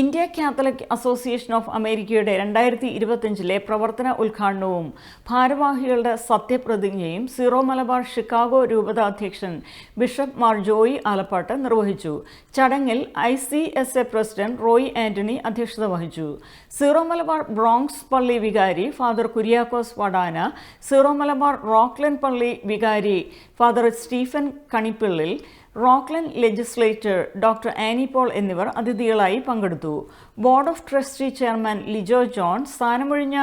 India Catholic association of അമേരിക്കയുടെ 2025 പ്രവർത്തന ഉദ്ഘാടനവും ഭാരവാഹികളുടെ സത്യപ്രതിജ്ഞയും സീറോ മലബാർ ഷിക്കാഗോ രൂപത അധ്യക്ഷൻ ബിഷപ്പ് മാർ ജോയി ആലപ്പാട്ട് നിർവഹിച്ചു. ചടങ്ങിൽ ICSA പ്രസിഡന്റ് റോയ് ആന്റണി അധ്യക്ഷത വഹിച്ചു. സീറോ മലബാർ ബ്രോങ്സ് പള്ളി വികാരി father Kuriakose Vadana, Syro Malabar Rockland പള്ളി വികാരി father Stephen Kanippillil, Rockland legislator doctor Annie Paul എന്നിവർ അതിഥികളായി പങ്കെടുത്തു. Board of trustee chairman Lijo John, സ്ഥാനമൊഴിഞ്ഞ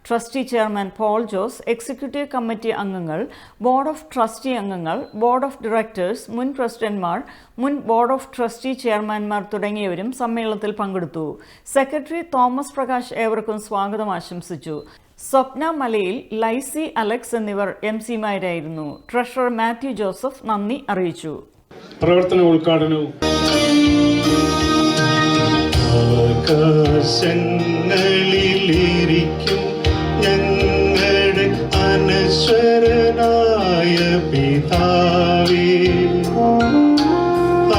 trustee chairman Paul Jose, executive committee അംഗങ്ങൾ, ബോർഡ് ഓഫ് ട്രസ്റ്റി അംഗങ്ങൾ, ബോർഡ് ഓഫ് ഡയറക്ടേഴ്സ്, മുൻ പ്രസിഡന്റ്മാർ, മുൻ ബോർഡ് ഓഫ് ട്രസ്റ്റി ചെയർമാൻമാർ തുടങ്ങിയവരും സമ്മേളനത്തിൽ പങ്കെടുത്തു. സെക്രട്ടറി തോമസ് പ്രകാശ് ഏവർക്കും സ്വാഗതം ആശംസിച്ചു. സ്വപ്ന മലയിൽ, ലൈസി അലക്സ് എന്നിവർ MC-മാരായിരുന്നു. ട്രഷറർ മാത്യു ജോസഫ് നന്ദി അറിയിച്ചു. പ്രവർത്തന ഉദ്ഘാടനവും ആകാശങ്ങളിലിരിക്കും ഞങ്ങളുടെ അനശ്വരനായ പിതാവേ,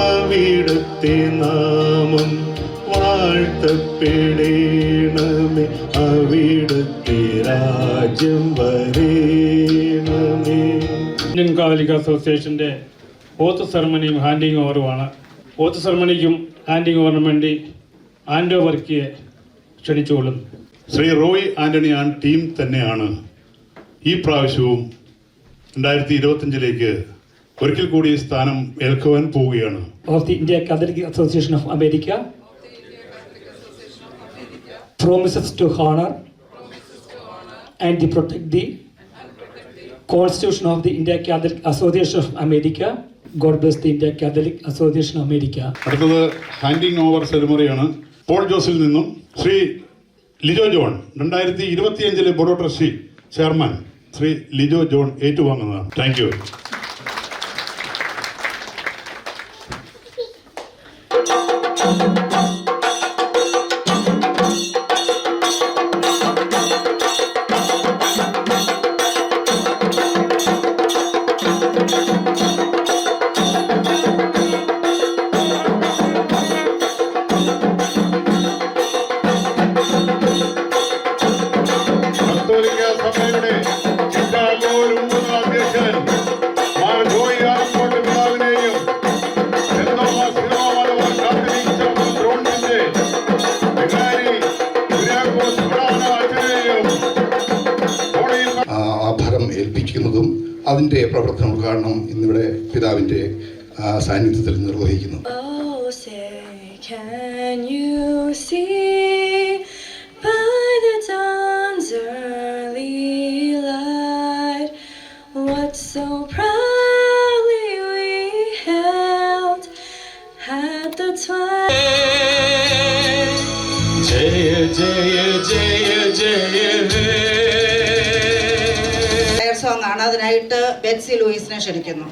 അവിടുത്തെ നാമം വാഴ്ത്തപ്പെടേണമേ, അവിടുത്തെ രാജ്യം വരേണമേ. ഇന്ത്യൻ കാത്തലിക് അസോസിയേഷന്റെ ഓത്ത് സെറമണിയും ഹാൻഡിങ് ഓവറുമാണ്. ഓത്ത് സെറമണിക്കും ഹാൻഡിങ് ഓവറിന് വേണ്ടി ആൻഡോ വർക്കിയെ ക്ഷണിച്ചുകൊള്ളുന്നു. ശ്രീ റോയ് ആന്റണി ടീം തന്നെയാണ് ഈ പ്രാവശ്യവും 2025 ഒരിക്കൽ കൂടി സ്ഥാനം ഏൽക്കുവാൻ പോവുകയാണ്. Of the India Catholic association of America promises to honor and to protect the Constitution of the India Catholic Association of America. God bless the India Catholic Association of America. അടുത്തത് handing over സെറിമണിയാണ്. Paul ജോസിൽ നിന്നും Shri Lijo John, 2025 board of trustee chairman Shri Lijo John ഏറ്റുവാങ്ങുന്നതാണ്. Thank you. ഏൽപ്പിക്കുന്നതും അതിന്റെ പ്രവർത്തന ഉദ്ഘാടനം ഇന്നിവിടെ പിതാവിന്റെ സാന്നിധ്യത്തിൽ നിർവഹിക്കുന്നു. ജയ ജയ ജയ ജയ സോങ് ആണ്. അതിനായിട്ട് ബെറ്റ്സി ലൂയിസിനെ ക്ഷണിക്കുന്നു.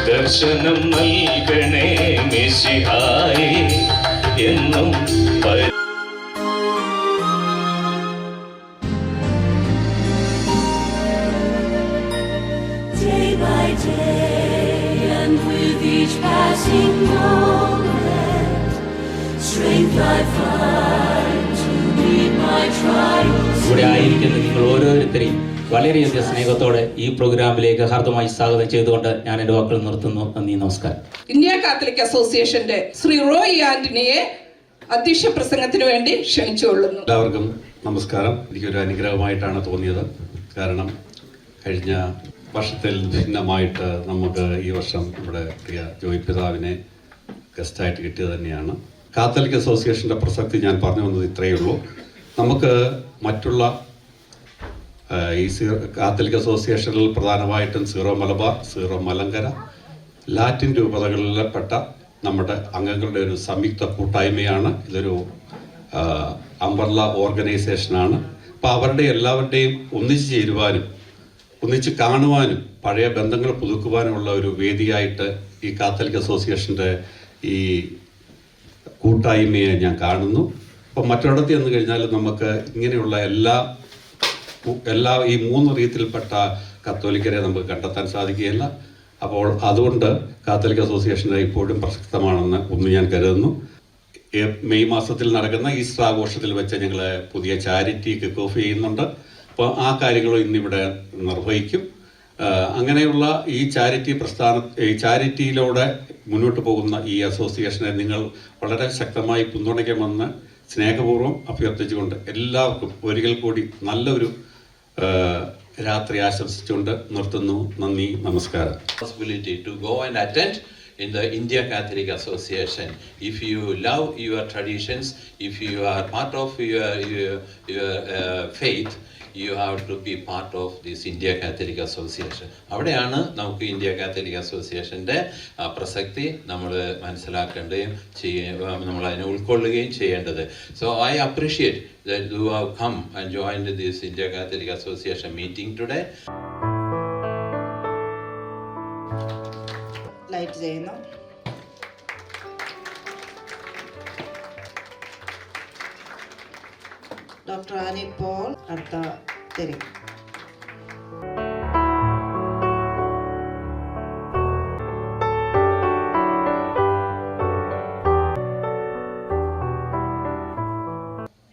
ദർശനം നൽകണേ മിശിഹായേ എന്നും Day by day and with each passing moment, strength I find to meet my trials. ഇവിടെ ആയിരിക്കുന്ന നിങ്ങൾ ഓരോരുത്തരെയും വളരെയധികം സ്നേഹത്തോടെ ഈ പ്രോഗ്രാമിലേക്ക് ഹാർദമായി സ്വാഗതം ചെയ്തുകൊണ്ട് ഞാൻ എൻ്റെ വാക്കുകൾ നിർത്തുന്നു. നന്ദി, നമസ്കാരം. ഇന്ത്യ കാത്തലിക് അസോസിയേഷന്റെ ശ്രീ റോയ് ആന്റണിയെ അധ്യക്ഷ പ്രസംഗത്തിന് വേണ്ടി ക്ഷണിച്ചുകൊള്ളുന്നു. എല്ലാവർക്കും നമസ്കാരം. എനിക്കൊരു അനുഗ്രഹമായിട്ടാണ് തോന്നിയത്. കാരണം കഴിഞ്ഞ വർഷത്തിൽ ഭിന്നമായിട്ട് നമുക്ക് ഈ വർഷം നമ്മുടെ പ്രിയ ജോയ് പിതാവിനെ ഗസ്റ്റായിട്ട് കിട്ടിയത് തന്നെയാണ്. കാത്തലിക് അസോസിയേഷൻ്റെ പ്രസക്തി ഞാൻ പറഞ്ഞു വന്നത് ഇത്രയേ ഉള്ളൂ. നമുക്ക് മറ്റുള്ള ഈ കാത്തലിക് അസോസിയേഷനിൽ പ്രധാനമായിട്ടും Syro Malabar, Syro Malankara, Latin രൂപതകളിൽപ്പെട്ട നമ്മുടെ അംഗങ്ങളുടെ ഒരു സംയുക്ത കൂട്ടായ്മയാണ്. ഇതൊരു അംബർല ഓർഗനൈസേഷനാണ്. അപ്പോൾ അവരുടെ എല്ലാവരുടെയും ഒന്നിച്ചു ചേരുവാനും ഒന്നിച്ച് കാണുവാനും പഴയ ബന്ധങ്ങൾ പുതുക്കുവാനുമുള്ള ഒരു വേദിയായിട്ട് ഈ കാത്തലിക് അസോസിയേഷൻ്റെ ഈ കൂട്ടായ്മയെ ഞാൻ കാണുന്നു. അപ്പം മറ്റൊരിടത്ത് ചെന്ന് കഴിഞ്ഞാൽ നമുക്ക് ഇങ്ങനെയുള്ള എല്ലാ ഈ 3 രീതിയിൽപ്പെട്ട കത്തോലിക്കരെ നമുക്ക് കണ്ടെത്താൻ സാധിക്കുകയില്ല. അപ്പോൾ അതുകൊണ്ട് കാത്തലിക് അസോസിയേഷൻ്റെ ഇപ്പോഴും പ്രസക്തമാണെന്ന് ഞാൻ കരുതുന്നു. മെയ് മാസത്തിൽ നടക്കുന്ന ഈസ്റ്റർ ആഘോഷത്തിൽ വെച്ച് ഞങ്ങൾ പുതിയ ചാരിറ്റി കിക്ക് ഓഫ് ചെയ്യുന്നുണ്ട്. അപ്പോൾ ആ കാര്യങ്ങളും ഇന്നിവിടെ നിർവഹിക്കും. അങ്ങനെയുള്ള ഈ ചാരിറ്റിയിലൂടെ മുന്നോട്ട് പോകുന്ന ഈ അസോസിയേഷനെ നിങ്ങൾ വളരെ ശക്തമായി പിന്തുണയ്ക്കുമെന്ന് സ്നേഹപൂർവ്വം അഭ്യർത്ഥിച്ചുകൊണ്ട് എല്ലാവർക്കും ഒരിക്കൽ കൂടി നല്ലൊരു രാത്രി ആശംസിച്ചുകൊണ്ട് നിർത്തുന്നു. നന്ദി, നമസ്കാരം. Possibility to go and attend in the India Catholic Association. If you love your traditions, if you are part of your faith, you have to be part of this India Catholic Association. അവിടെയാണ് നമുക്ക് India Catholic അസോസിയേഷൻ്റെ പ്രസക്തി നമ്മൾ മനസ്സിലാക്കേണ്ടതും നമ്മൾ അതിനെ ഉൾക്കൊള്ളുകയും ചെയ്യേണ്ടത്. So I appreciate that you have come and joined this India Catholic Association meeting today. Light ചെയ്യുന്നു. ഡോക്ടർ ആനി പോൾ അടുത്ത തിരി.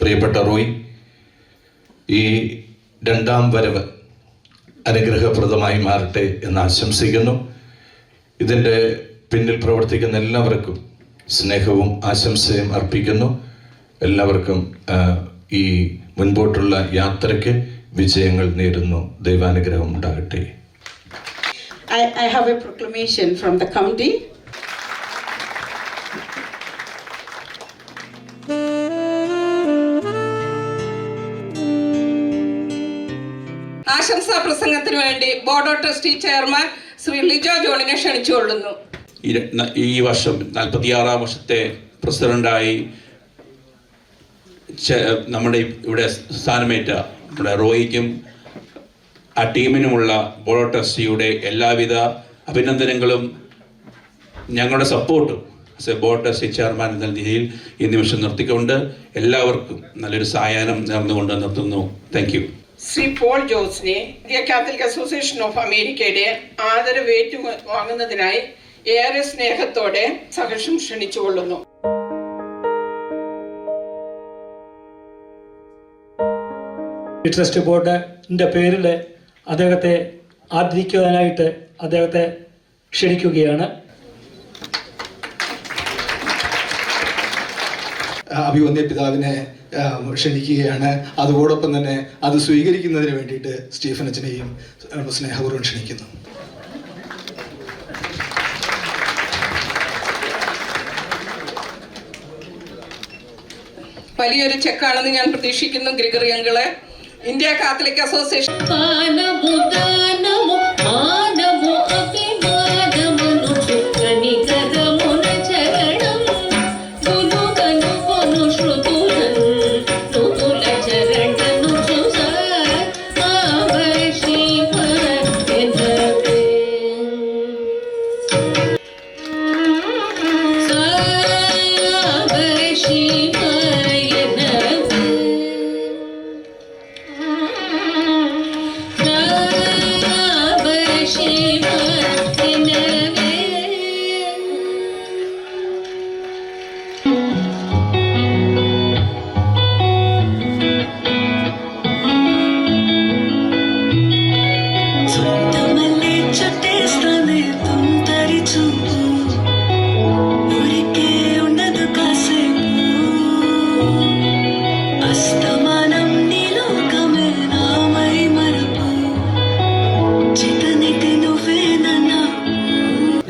പ്രിയപ്പെട്ട റോയ്, ഈ 2ാം വരവ് അനുഗ്രഹപ്രദമായി മാറട്ടെ എന്ന് ആശംസിക്കുന്നു. ഇതിൻ്റെ പിന്നിൽ പ്രവർത്തിക്കുന്ന എല്ലാവർക്കും സ്നേഹവും ആശംസയും അർപ്പിക്കുന്നു. എല്ലാവർക്കും ഈ മുൻപോട്ടുള്ള യാത്രയ്ക്ക് വിജയങ്ങൾ നേരുന്നു. ദൈവാനുഗ്രഹം ഉണ്ടാകട്ടെ. I have a proclamation from the county. ആശംസാ പ്രസംഗത്തിന് വേണ്ടി board of trustee chairman Shri Lijo ജോണിനെ ക്ഷണിച്ചുകൊള്ളുന്നു. ഈ വർഷം 46ാം വർഷത്തെ പ്രസിഡന്റായി നമ്മുടെ ഇവിടെ സ്ഥാനമേറ്റ നമ്മുടെ റോയിക്കും ആ ടീമിനുമുള്ള ബോർഡ് ഓഫ് ട്രസ്റ്റിയുടെ എല്ലാവിധ അഭിനന്ദനങ്ങളും ഞങ്ങളുടെ സപ്പോർട്ടും ബോർഡ് ട്രസ്റ്റി ചെയർമാൻ എന്ന രീതിയിൽ ഈ നിമിഷം നിർത്തിക്കൊണ്ട് എല്ലാവർക്കും നല്ലൊരു സായാഹ്നം നേർന്നുകൊണ്ട് നിർത്തുന്നു. Thank you. ശ്രീ പോൾ ജോസിനെ ഇന്ത്യ കാത്തലിക് അസോസിയേഷൻ ഓഫ് അമേരിക്കയുടെ ആദരവ് ഏറ്റുവാങ്ങുന്നതിനായി ഏറെ സ്നേഹത്തോടെ സഹർഷം ക്ഷണിച്ചുകൊള്ളുന്നു. ട്രസ്റ്റ് ബോർഡിൻ്റെ പേരിൽ അദ്ദേഹത്തെ ആദരിക്കുവാനായിട്ട് അദ്ദേഹത്തെ ക്ഷണിക്കുകയാണ്. അഭിവന്ദ്യ പിതാവിനെ ക്ഷണിക്കുകയാണ്. അതോടൊപ്പം തന്നെ അത് സ്വീകരിക്കുന്നതിന് വേണ്ടിയിട്ട് സ്റ്റീഫൻ അച്ഛനെയും സ്നേഹപൂർവ്വം ക്ഷണിക്കുന്നു. വലിയൊരു ചെക്കാണെന്ന് ഞാൻ പ്രതീക്ഷിക്കുന്നു. Gregory uncle, India Catholic association.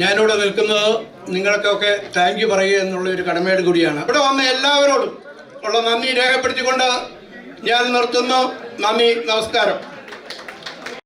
ഞാനിവിടെ നിൽക്കുന്നത് നിങ്ങൾക്കൊക്കെ താങ്ക് യു പറയുക എന്നുള്ള ഒരു കടമയോട് കൂടിയാണ്. ഇവിടെ വന്ന എല്ലാവരോടും ഉള്ള നന്ദി രേഖപ്പെടുത്തിക്കൊണ്ട് ഞാൻ നിർത്തുന്നു. നന്ദി, നമസ്കാരം.